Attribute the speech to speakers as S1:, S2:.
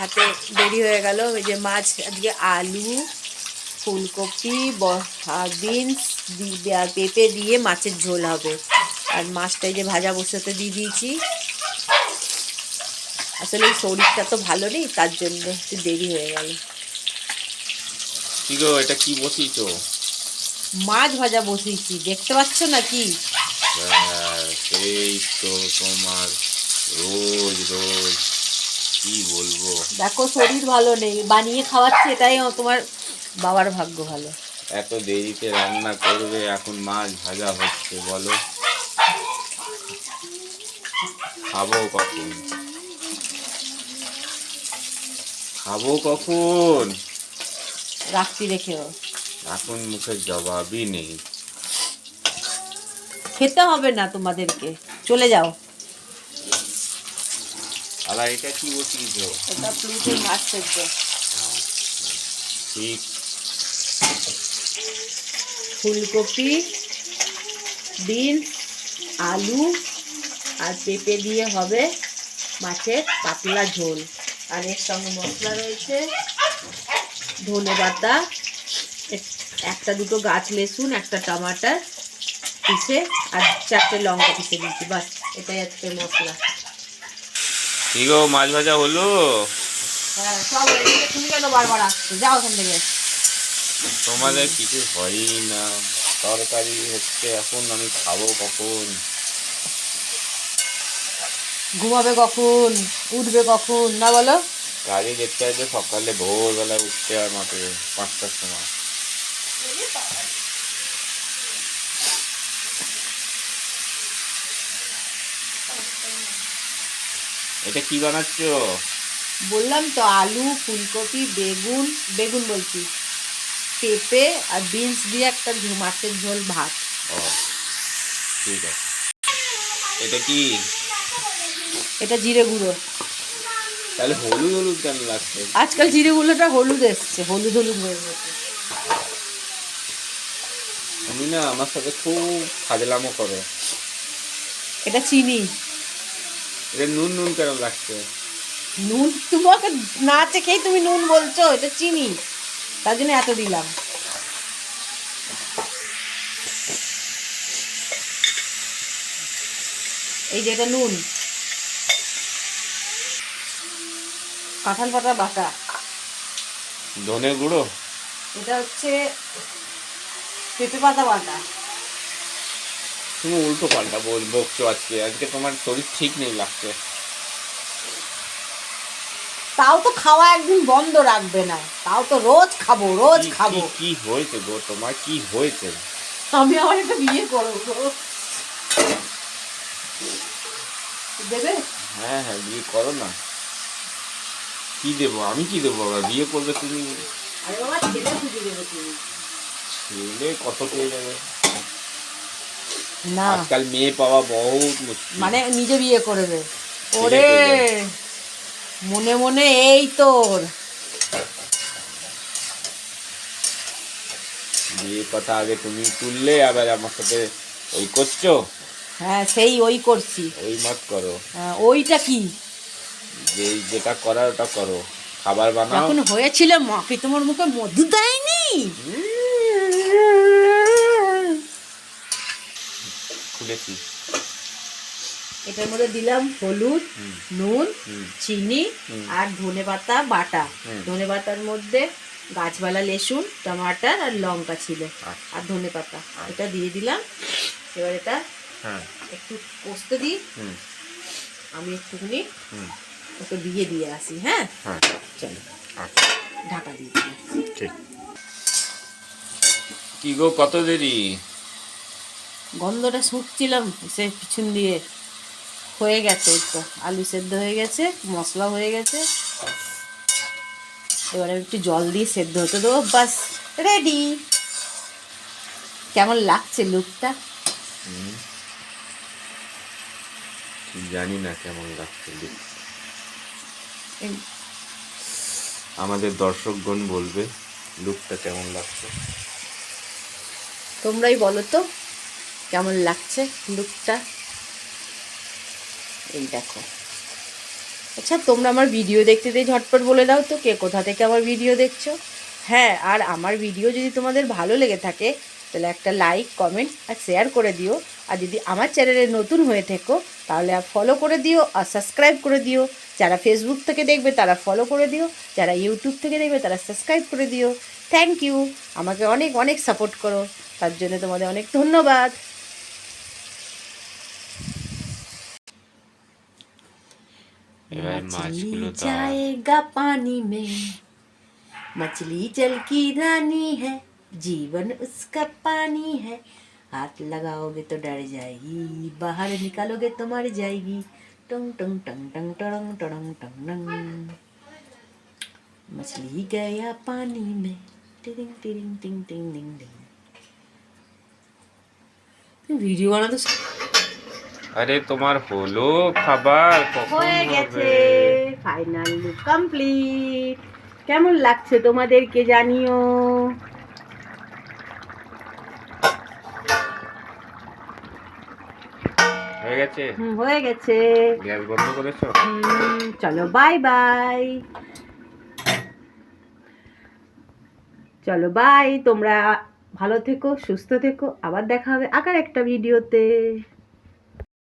S1: হাতে দেরি হয়ে গেল। ওই যে মাছ আজকে আলু, ফুলকপি আর বিনস আর পেঁপে দিয়ে মাছের ঝোল হবে। আর মাছটাই যে ভাজা বসাতে দিয়ে দিয়েছি। আসলে শরীরটা তো ভালো নেই, তার জন্য একটু দেরি হয়ে গেল।
S2: কি গো, এটা কি বসিয়েছো?
S1: মাছ ভাজা বসিয়েছি, দেখতে পাচ্ছ না কি?
S2: সেই তো তোমার রোজ রোজ কি বলবো।
S1: দেখো শরীর ভালো নেই, বানিয়ে খাওয়াচ্ছি, এটাই তোমার বাবার ভাগ্য ভালো।
S2: এত দেরিতে রান্না করবে, এখন মাছ ভাজা হচ্ছে, বলো খাবো কখন? খাবো কখন?
S1: রাখছি রেখেও।
S2: এখন মুখের জবাবই নেই।
S1: খেতে হবে না তোমাদেরকে, চলে যাও।
S2: আর এটা কি বসিয়েছো?
S1: এটা প্লুটের মাছ সেদ্ধ।
S2: ঠিক।
S1: ফুলকপি, বিনস, আলু আর পেঁপে দিয়ে হবে মাছের পাতলা ঝোল। আর এর সঙ্গে মশলা রয়েছে ধনে পাতা, একটা দুটো গাছ লেসুন, একটা টমাটার পিসে আর 4টে লঙ্কা পিসে দিয়েছি, বাস এটাই আজকে মশলা।
S2: কি গো, মাছ ভাজা হলো?
S1: হ্যাঁ সব হয়ে গেছে, তুমি কেন বারবার আসছো? যাও ওখান থেকে।
S2: তোমাদের কিছু হয়ই না, তরকারি হচ্ছে, এখন আমি খাবো কখন?
S1: ঘুমাবে কখন, উঠবে কখন, না বলো?
S2: কাজে যেতে হয় তো সকালে ভোরবেলা উঠতে হয়, মাত্র 5টার সময়। এটা কি বানাচ্ছো?
S1: বললাম তো আলু, ফুলকপি, বেগুন, বেগুন বলছি, পেঁপে আর বিনস দিয়ে একটা মাছের ঝোল ভাত।
S2: ও ঠিক আছে। এটা কি?
S1: এটা জিরে গুঁড়ো।
S2: তাহলে হলুদ হলুদ কেন লাগছে?
S1: আজকাল জিরে গুঁড়োটা হলুদ এসছে, হলুদ হলুদ হয়ে গেছে।
S2: তুমি না আমার সাথে খুব ফাজলামো করো।
S1: এটা চিনি।
S2: এটা নুন নুন কেন লাগছে?
S1: নুন তোমাকে না চেখেই তুমি নুন বলছো, এটা চিনি, তার জন্য এত দিলাম। এই যে এটা নুন, কাঁঠাল পাতা বাটা।
S2: ধনে গুঁড়ো।
S1: এটা হচ্ছে পেঁপে পাতা বাটা।
S2: তুমি উল্টো পাল্টা বকছো আজকে। আজকে তোমার শরীর ঠিক নেই লাগছে।
S1: তাও তো খাওয়া একদিন বন্ধ রাখবে না, তাও তো রোজ খাবো, রোজ খাবো।
S2: কি হয়েছে গো তোমার? কি হয়েছে?
S1: আমি আমার একটা বিয়ে করবো, দেবে?
S2: হ্যাঁ হ্যাঁ, বিয়ে করো না। কি দেবো আমি? কি দেবো? আবার বিয়ে করবে তুমি?
S1: আরে বাবা, ছেলে খুঁজে দেবে তুমি।
S2: ছেলে কত পেয়ে যাবে?
S1: না
S2: আজকাল মেয়ে পাওয়া বহুত মুশকিল।
S1: মানে নিজে বিয়ে করবে?
S2: ছেলে
S1: ওরে
S2: পেয়ে যাবে।
S1: মনে মনে এই তোর
S2: বিয়ের কথা আগে তুমি তুললে, আবার আমার সাথে ওই করছো।
S1: হ্যাঁ সেই ওই করছি।
S2: ওই মত করো।
S1: ওইটা কি?
S2: যেটা করার ওটা করো। খাবার বানাও।
S1: যখন হয়েছিল মাকে তোমার মুখে মধু দেয়নি?
S2: খুলেছি।
S1: এটার মধ্যে দিলাম হলুদ, নুন, চিনি আর ধনে পাতা বাটা। ধনে পাতার মধ্যে গাছপালা লেসুন, টমাটার আর লঙ্কা ছিল, আর ধনে পাতা এটা দিয়ে দিলাম। এবার এটা একটু কষতে দিই, আমি একটুখানি ওকে দিয়ে আসি। হ্যাঁ চলো, ঢাকা দিয়ে দিই।
S2: ঠিক। কি গো, কত দেরি?
S1: গন্ধটা শুকছিলাম সে পিছন দিয়ে। হয়ে গেছে, তো আলু সেদ্ধ হয়ে গেছে, মশলা হয়ে গেছে। এবারে একটু জল দিয়ে সেদ্ধ হতে দেবো, বাস রেডি। কেমন লাগছে লুকটা?
S2: জানি না কেমন লাগছে। আমাদের দর্শকগণ বলবে লুকটা কেমন লাগছে।
S1: তোমরাই বলো তো কেমন লাগছে লুকটা। এই দেখো, আচ্ছা, তোমরা আমার ভিডিও দেখতে দিয়ে ঝটপট বলে দাও তো কে কোথা থেকে আমার ভিডিও দেখছো। হ্যাঁ, আর আমার ভিডিও যদি তোমাদের ভালো লেগে থাকে তাহলে একটা লাইক, কমেন্ট আর শেয়ার করে দিও। আর যদি আমার চ্যানেলে নতুন হয়ে থেকো তাহলে ফলো করে দিও আর সাবস্ক্রাইব করে দিও। যারা ফেসবুক থেকে দেখবে তারা ফলো করে দিও, যারা ইউটিউব থেকে দেখবে তারা সাবস্ক্রাইব করে দিও। থ্যাংক ইউ, আমাকে অনেক অনেক সাপোর্ট করো, তার জন্য তোমাদের অনেক ধন্যবাদ।
S2: এবার
S1: मछली
S2: মাছগুলো দাও।
S1: जाएगा पानी में, मछली जल की रानी है, जीवन उसका पानी है, हाथ लगाओगे तो डर जाएगी, बाहर निकालोगे तो मर जाएगी। टंग टंग टंग टंग टंग टंग टंग टंग, मछली गया पानी में, टिरिंग टिरिंग टिंग टिंग टिंग टिंग। ভিডিও বানাতে
S2: আরে তোমার হলো খাবার, কখন
S1: হয়ে গেছে,
S2: হবে?
S1: Final look complete. কেমন লাগছে তোমাদেরকে জানিও।
S2: হয়ে গেছে?
S1: হয়ে গেছে।
S2: গ্যাস বন্ধ করেছো?
S1: চলো বাই বাই, চলো বাই। তোমরা ভালো থেকো, সুস্থ থেকো, আবার দেখা হবে আবার একটা ভিডিওতে।